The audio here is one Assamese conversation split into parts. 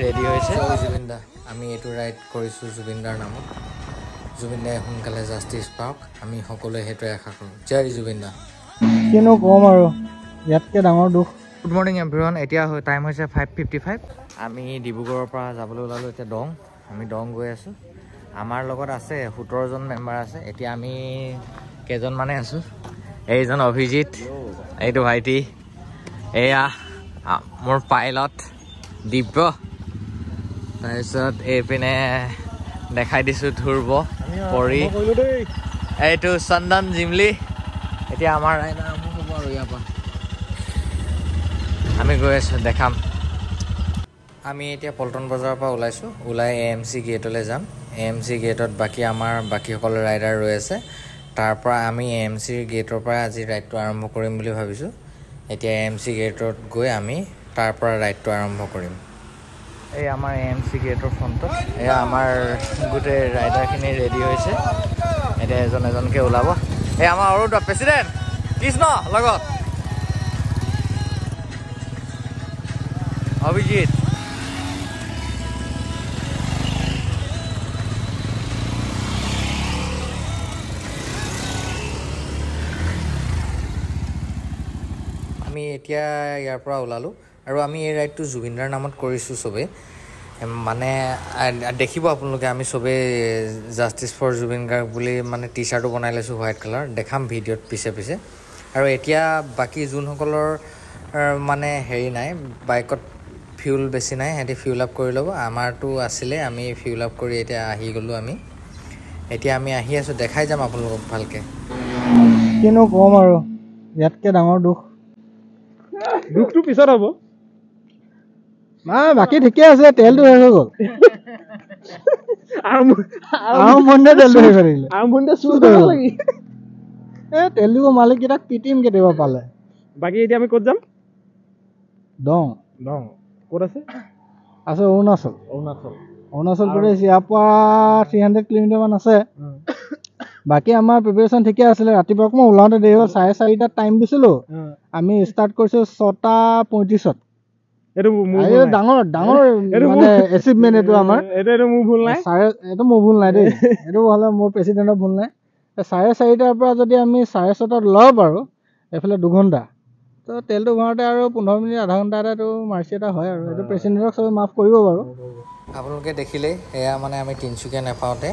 ৰেডি হৈছে জুবিন দা আমি এইটো ৰাইড কৰিছোঁ জুবিন দাৰ নামত জুবিন দাই সোনকালে জাষ্টিছ পাওক আমি সকলোৱে সেইটোৱে আশা কৰোঁ জয় জুবিন দা কিনো কম আৰু ইয়াতকৈ ডাঙৰ দুখ গুড মৰ্ণিং এভৰিৱান এতিয়া টাইম হৈছে 5:55 আমি ডিব্ৰুগড়ৰ পৰা যাবলৈ ওলালোঁ এতিয়া দং আমি দং গৈ আছোঁ আমাৰ লগত আছে 17জন মেম্বাৰ আছে এতিয়া আমি কেইজনমানে আছোঁ এইজন অভিজিত এইটো ভাইটি এয়া মোৰ পাইলট দিব্য তাৰপিছত এইপিনে দেখাই দিছোঁ ধ্ৰুৱ পৰি এইটো চন্দন জিমলি এতিয়া আমাৰ ৰাইড আৰম্ভ হ'ব আৰু ইয়াৰ পৰা আমি গৈ আছোঁ দেখাম আমি এতিয়া পল্টন বজাৰৰ পৰা ওলাইছোঁ ওলাই AMC গেটলৈ যাম AMC গেটত বাকীসকল ৰাইডাৰ ৰৈ আছে তাৰ পৰা আমি AMC গেটৰ পৰা আজি ৰাইডটো আৰম্ভ কৰিম বুলি ভাবিছোঁ এতিয়া AMC গেটত গৈ আমি তাৰ পৰা ৰাইডটো আৰম্ভ কৰিম এই আমাৰ AMC গেটৰ ফ্ৰণ্টত এয়া আমাৰ গোটেই ৰাইডাৰখিনি ৰেডি হৈছে এতিয়া এজনকৈ ওলাব এই আমাৰ অৰুণ প্ৰেচিডেণ্ট কৃষ্ণ লগত অভিজিত আমি এতিয়া ইয়াৰ পৰা ওলালোঁ আৰু আমি এই ৰাইডটো জুবিনদাৰ নামত কৰিছোঁ চবেই মানে দেখিব আপোনালোকে আমি চবেই জাষ্টিছ ফৰ জুবিন গাৰ্গ বুলি মানে টি চাৰ্টো বনাই লৈছোঁ হোৱাইট কালাৰ দেখাম ভিডিঅ'ত পিছে আৰু এতিয়া বাকী যোনসকলৰ মানে হেৰি নাই বাইকত ফিউল বেছি নাই সিহঁতি ফিউল আপ কৰি ল'ব আমাৰতো আছিলে আমি ফিউল আপ কৰি এতিয়া আহি গ'লোঁ এতিয়া আমি আহি আছোঁ দেখাই যাম আপোনালোকক ভালকৈ কিনো কম আৰু ইয়াতকৈ ডাঙৰ দুখটো পিছত হ'ব বাকী ঠিকে আছে তেলটো শেষ হৈ গ'ল আৰম্ভণিতে তেলটো শেষ হৈ থাকিলে তেলটো মালিককেইটাক পিটিম কেতিয়াবা পালে বাকী এতিয়া আমি ক'ত যাম দং ক'ত আছে অৰুণাচল প্ৰদেশ ইয়াৰ পৰা 300 কিলোমিটাৰমান আছে বাকী আমাৰ প্ৰিপেৰেশ্যন ঠিকে আছিলে ৰাতিপুৱা মই ওলাওঁতে দেৰি হ'ল 4:30 টাইম দিছিলোঁ আমি ষ্টাৰ্ট কৰিছোঁ 6:35 এইটো ডাঙৰ মানে এচিভমেণ্ট এইটো আমাৰ এইটো মোৰ ভুল নাই দেই এইটো হ'লে মোৰ প্ৰেচিডেণ্টৰ ভুল নাই 4:30 পৰা যদি আমি 6:30 ল'ব পাৰোঁ এইফালে 2 ঘণ্টা তো তেলটো ভৰাওঁতে আৰু 15 মিনিট আধা ঘণ্টা এটাতো মাৰ্চি এটা হয় আৰু এইটো প্ৰেচিডেণ্টক চবে মাফ কৰিব বাৰু আপোনালোকে দেখিলেই এয়া মানে আমি তিনিচুকীয়া নাপাওঁতে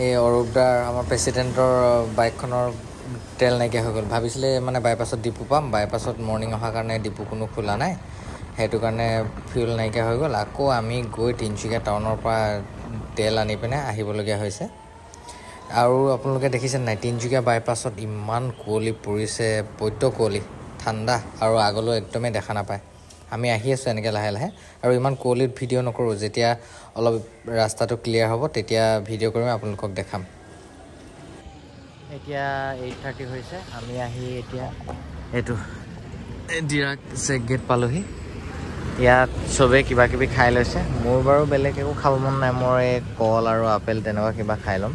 এই অৰূপদাৰ আমাৰ প্ৰেচিডেণ্টৰ বাইকখনৰ তেল নাইকিয়া হৈ গ'ল ভাবিছিলে মানে বাইপাছত ডিপু পাম বাইপাছত মৰ্ণিং অহাৰ কাৰণে ডিপু কোনো খোলা নাই সেইটো কাৰণে ফিউল নাইকিয়া হৈ গ'ল আকৌ আমি গৈ তিনিচুকীয়া টাউনৰ পৰা তেল আনি পিনে আহিবলগীয়া হৈছে আৰু আপোনালোকে দেখিছে নাই তিনিচুকীয়া বাইপাছত ইমান কুঁৱলী পৰিছে বৈদ্য কুঁৱলী ঠাণ্ডা আৰু আগলৈ একদমেই দেখা নাপায় আমি আহি আছোঁ এনেকৈ লাহে লাহে আৰু ইমান কুঁৱলীত ভিডিঅ' নকৰোঁ যেতিয়া অলপ ৰাস্তাটো ক্লিয়াৰ হ'ব তেতিয়া ভিডিঅ' কৰিম আপোনালোকক দেখাম এতিয়া 8:30 হৈছে আমি আহি এতিয়া এইটো ডিৰাক চেক গেট পালোহি ইয়াত চবেই কিবা কিবি খাই লৈছে মোৰ বাৰু বেলেগ একো খাব মন নাই মোৰ এই কল আৰু আপেল তেনেকুৱা কিবা খাই ল'ম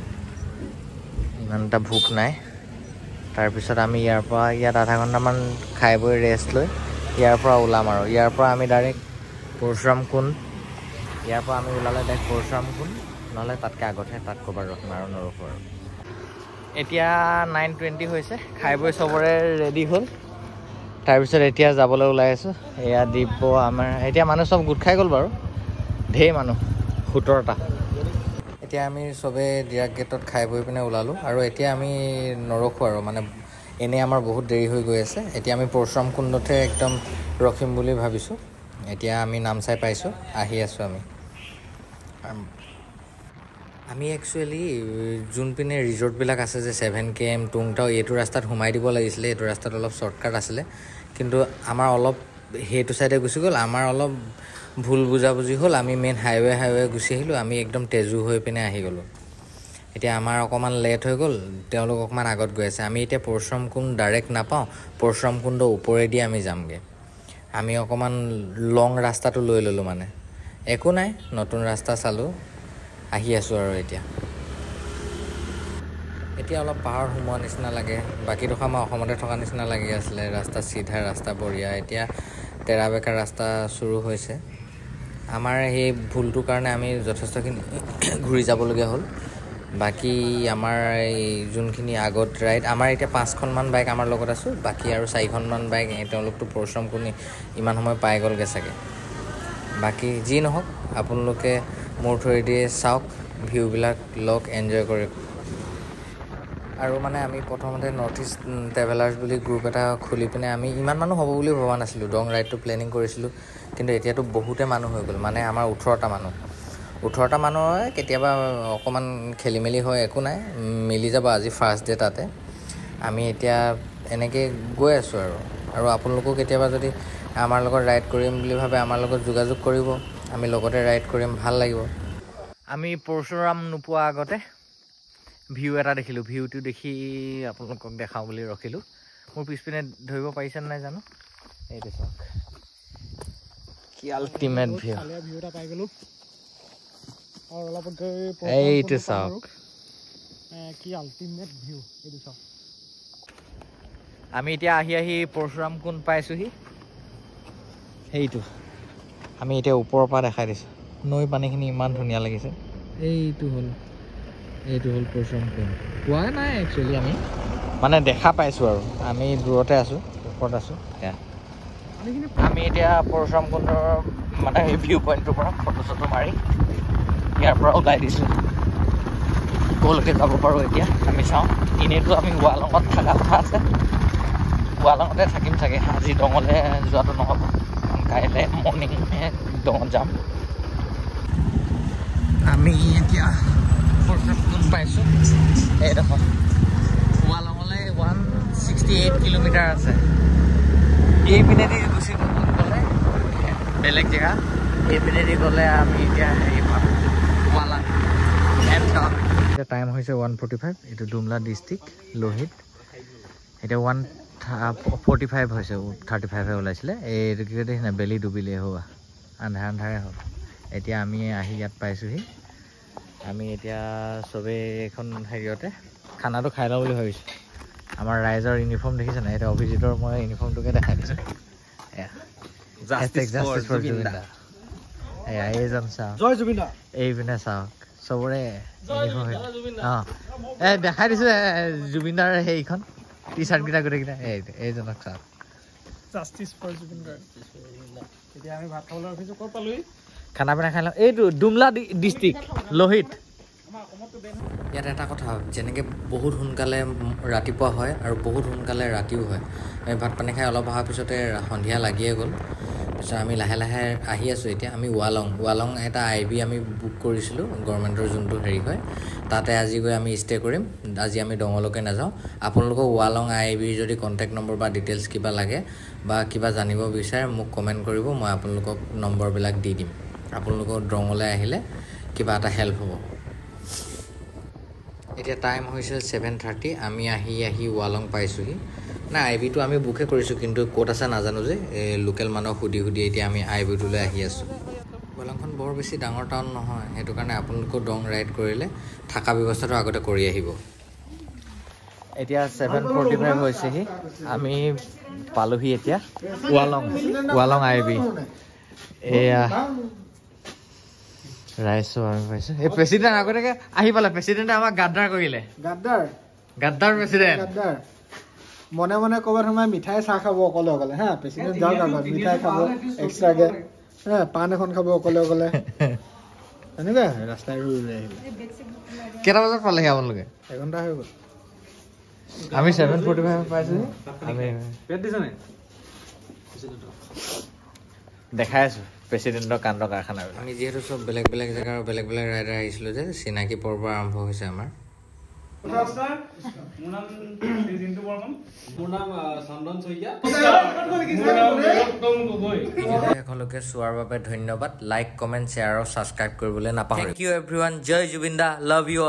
ইমান এটা ভোক নাই তাৰপিছত আমি ইয়াত আধা ঘণ্টামান খাই বৈ ৰেষ্ট লৈ ইয়াৰ পৰা ওলাম আৰু ইয়াৰ পৰা আমি ডাইৰেক্ট পৰশুৰাম কুণ্ড ইয়াৰ পৰা আমি ওলালে ডাইৰেক্ট পৰশুৰাম কুণ্ড নহ'লে তাতকৈ আগতহে তাত ক'ৰবাত ৰখিম আৰু নৰখোঁ আৰু এতিয়া 9:20 হৈছে খাই বৈ চবৰে ৰেডি হ'ল তাৰপিছত এতিয়া যাবলৈ ওলাই আছোঁ এয়া দিব্য আমাৰ এতিয়া মানুহ চব গোট খাই গ'ল বাৰু ঢেৰ মানুহ 17টা এতিয়া আমি চবেই ডিৰাক গেটত খাই বৈ পিনে ওলালোঁ আৰু এতিয়া আমি নৰখোঁ আৰু মানে এনেই আমাৰ বহুত দেৰি হৈ গৈ আছে এতিয়া আমি পৰশুৰাম কুণ্ডতহে একদম ৰখিম বুলি ভাবিছোঁ এতিয়া আমি নামচাই পাইছোঁ আহি আছোঁ আমি একচুৱেলি যোনপিনে ৰিজৰ্টবিলাক আছে যে 7KM টুংটাও এইটো ৰাস্তাত সোমাই দিব লাগিছিলে এইটো ৰাস্তাত অলপ শ্বৰ্টকাট আছিলে কিন্তু আমাৰ অলপ সেইটো ছাইডে গুচি গ'ল আমাৰ অলপ ভুল বুজাবুজি হ'ল আমি মেইন হাইৱে গুচি আহিলোঁ আমি একদম তেজু হৈ পিনে আহি গ'লোঁ এতিয়া আমাৰ অকণমান লেট হৈ গ'ল তেওঁলোক অকণমান আগত গৈ আছে আমি এতিয়া পৰশুৰাম কুণ্ড ডাইৰেক্ট নাপাওঁ পৰশুৰাম কুণ্ডৰ ওপৰেদি আমি যামগৈ আমি অকণমান লং ৰাস্তাটো লৈ ল'লোঁ মানে একো নাই নতুন ৰাস্তা চালোঁ আহি আছোঁ আৰু এতিয়া অলপ পাহাৰ সোমোৱা নিচিনা লাগে বাকীডোখৰ আমাৰ অসমতে থকা নিচিনা লাগি আছিলে ৰাস্তা চিধা ৰাস্তা বঢ়িয়া এতিয়া তেৰা বেকা ৰাস্তা চুৰু হৈছে আমাৰ সেই ভুলটোৰ কাৰণে আমি যথেষ্টখিনি ঘূৰি যাবলগীয়া হ'ল বাকী আমাৰ এই যোনখিনি আগত ৰাইড আমাৰ এতিয়া 5খনমান বাইক আমাৰ লগত আছোঁ বাকী আৰু 4খনমান বাইক তেওঁলোকতো পৰিশ্ৰম কৰি ইমান সময় পাই গ'লগৈ চাগে বাকী যি নহওক আপোনালোকে মোৰ থ্ৰুৱেদি চাওক ভিউবিলাক লওক এনজয় কৰক আৰু মানে আমি প্ৰথমতে নৰ্থ ইষ্ট ট্ৰেভেলাৰ্ছ বুলি গ্ৰুপ এটা খুলি পিনে আমি ইমান মানুহ হ'ব বুলি ভবা নাছিলোঁ ডং ৰাইডটো প্লেনিং কৰিছিলোঁ কিন্তু এতিয়াতো বহুতে মানুহ হৈ গ'ল মানে আমাৰ 18টা মানুহ হয় কেতিয়াবা অকণমান খেলি মেলি হয় একো নাই মিলি যাব আজি ফাৰ্ষ্ট ডে তাতে আমি এতিয়া এনেকৈ গৈ আছোঁ আৰু আপোনালোকেও কেতিয়াবা যদি আমাৰ লগত ৰাইড কৰিম বুলি ভাবে আমাৰ লগত যোগাযোগ কৰিব আমি লগতে ৰাইড কৰিম ভাল লাগিব আমি পৰশুৰাম নোপোৱা আগতে ভিউ এটা দেখিলোঁ ভিউটো দেখি আপোনালোকক দেখাওঁ বুলি ৰখিলোঁ মোৰ পিছপিনে ধৰিব পাৰিছে নাই জানো এইটো চাওক কি আল্টিমেট ভিউ এটা পাই গ'লোঁ আৰু অলপ এইটো চাওক কি আল্টিমেট ভিউ এইটো চাওক আমি এতিয়া আহি পৰশুৰাম কুণ্ড পাইছোঁহি সেইটো আমি এতিয়া ওপৰৰ পৰা দেখাই দিছোঁ নৈ পানীখিনি ইমান ধুনীয়া লাগিছে এইটো হ'ল পৰশুৰাম কুণ্ড পোৱা নাই একচুৱেলি আমি মানে দেখা পাইছোঁ আৰু আমি দূৰতে আছোঁ ওপৰত আছোঁ এতিয়া আমি এতিয়া পৰশুৰাম কুণ্ডৰ মানে সেই ভিউ পইণ্টটোৰ পৰা ফটো চটো মাৰি ইয়াৰ পৰা ওলাই দিছোঁ ক'লৈকে যাব পাৰোঁ এতিয়া আমি চাওঁ এনেইতো আমি ৱালঙত থকা কথা আছে ৱালঙতে থাকিম চাগে আজি দঙলৈ যোৱাটো নহ'ব কাইলৈ মৰ্ণিং দঙত যাম আমি এতিয়া পৰশুৰাম কুণ্ড পাইছোঁ এইডোখৰ ৱালঙলৈ 168 কিলোমিটাৰ আছে এইপিনেদি গুচি গ'লে বেলেগ জেগা এইপিনেদি গ'লে আমি এতিয়া হেৰি পাম ৱালাং এণ্ড এতিয়া টাইম হৈছে 1:45 এইটো ডুমলা ডিষ্ট্ৰিক্ট লোহিত এতিয়া 1:45 হৈছে 35হে ওলাইছিলে এইটো কি দেখিছে বেলি ডুবিলে হোৱা আন্ধাৰে হ'ল এতিয়া আমি আহি ইয়াত পাইছোঁহি আমি এতিয়া চবেই এখন হেৰিয়তে খানাটো খাই লওঁ বুলি ভাবিছোঁ আমাৰ ৰাইজৰ ইউনিফৰ্ম দেখিছে নাই এতিয়া অভিজিতৰ মই ইউনিফৰ্মটোকে দেখাই দিছোঁ এইজন চাওক এইপিনে চাওক চবৰে অঁ দেখাই দিছোঁ জুবিনদাৰ সেইখন টি চাৰ্টকেইটা গোটেইকেইটা এইজনক চাওক খানা পিনা খাই লওঁ এইটো ডুমলা ডিষ্ট্ৰিক্ট লোহিত ইয়াত এটা কথা যেনেকৈ বহুত সোনকালে ৰাতিপুৱা হয় আৰু বহুত সোনকালে ৰাতিও হয় আমি ভাত পানী খাই অলপ অহাৰ পিছতে সন্ধিয়া লাগিয়ে গ'ল তাৰপিছত আমি লাহে লাহে আহি আছোঁ এতিয়া আমি ৱালং এটা IB আমি বুক কৰিছিলোঁ গভৰ্ণমেণ্টৰ যোনটো হেৰি হয় তাতে আজি গৈ আমি ষ্টে কৰিম আজি আমি দঙলৈকে নাযাওঁ আপোনালোকক ৱালং IBৰ যদি কণ্টেক্ট নম্বৰ বা ডিটেইলছ কিবা লাগে বা কিবা জানিব বিচাৰে মোক কমেণ্ট কৰিব মই আপোনালোকক নম্বৰবিলাক দি দিম আপোনালোকৰ দঙলৈ আহিলে কিবা এটা হেল্প হ'ব এতিয়া টাইম হৈছে 7:30 আমি আহি ৱালং পাইছোঁহি নাই IBটো আমি বুকে কৰিছোঁ কিন্তু ক'ত আছে নাজানো যে লোকেল মানুহক সুধি এতিয়া আমি IBটোলৈ আহি আছোঁ ৱালংখন বৰ বেছি ডাঙৰ টাউন নহয় সেইটো কাৰণে আপোনালোকেও ডং ৰাইড কৰিলে থকা ব্যৱস্থাটো আগতে কৰি আহিব এতিয়া 7:45 হৈছেহি আমি পালোহি এতিয়া ৱালং IB এয়া ৰাইছো আমি পাইছোঁ এই প্ৰেচিডেণ্ট আগতীয়াকৈ আহি পালে প্ৰেচিডেণ্টে আমাক গাদ্দাৰ কৰিলে গাদ্দাৰ প্ৰেচিডেণ্ট মনে মনে ক'ৰবাত সোমাই মিঠাই চাহ খাব অকলে হা প্ৰেচিডেণ্ট যাওক আগত মিঠাই খাব এক্সট্ৰাকৈ হা পাণ এখন খাব অকলে এনেকুৱা ৰাস্তাই ৰুই আহিলে কেইটা বজাত পালেহি আপোনালোকে 1 ঘণ্টা হৈ গ'ল আমি 7:45 পাইছোঁ আমি দেখাই আছোঁ প্ৰেচিডেণ্টৰ কাণ্ড কাৰখানা আমি যিহেতু চব বেলেগ জেগাৰ বেলেগ ৰাইডাৰ আহিছিলোঁ যে চিনাকি পৰ্ব আৰম্ভ হৈছে আমাৰ এখনলৈকে চোৱাৰ বাবে ধন্যবাদ লাইক কমেণ্ট শ্বেয়াৰ আৰু ছাবস্ক্ৰাইব কৰিবলৈ নাপাহৰিব থ্যাংক ইউ এভৰিৱান জয় জুবিন দা লাভ ইউ